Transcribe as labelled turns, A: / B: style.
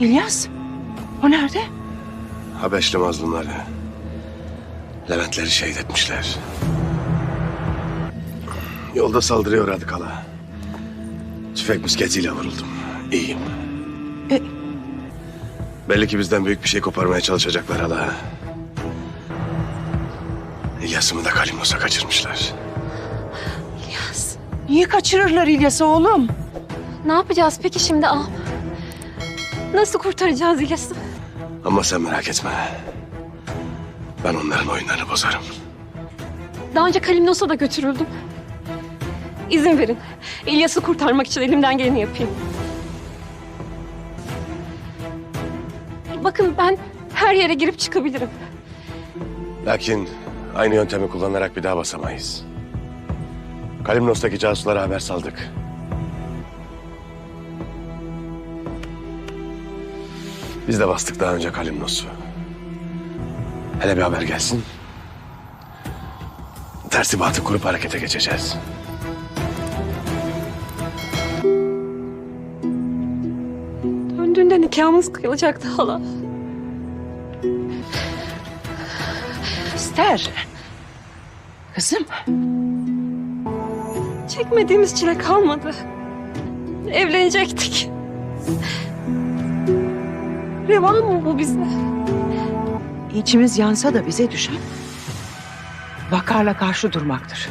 A: İlyas, o nerede?
B: Habeşli mazlumları, Leventleri şehit etmişler. Yolda saldırıya uğradık hala. Tüfek müsketiyle vuruldum. İyiyim.
A: E-
B: Belli ki bizden büyük bir şey koparmaya çalışacaklar hala. İlyas'ımı da Kalimnos'a kaçırmışlar.
C: İlyas.
A: Niye kaçırırlar İlyas'ı oğlum?
C: Ne yapacağız peki şimdi ağam? Nasıl kurtaracağız İlyas'ı?
B: Ama sen merak etme. Ben onların oyunlarını bozarım.
C: Daha önce Kalimnos'a da götürüldüm. İzin verin. İlyas'ı kurtarmak için elimden geleni yapayım. Bakın ben her yere girip çıkabilirim.
B: Lakin aynı yöntemi kullanarak bir daha basamayız. Kalimnos'taki casuslara haber saldık. Biz de bastık daha önce Kalimnos'u. Hele bir haber gelsin. Tersibatı kurup harekete geçeceğiz.
C: Döndüğünde nikahımız kıyılacaktı hala.
A: İster. Kızım,
C: Çekmediğimiz çile kalmadı. Evlenecektik. Reva mı bu bize?
A: içimiz yansa da bize düşen vakarla karşı durmaktır.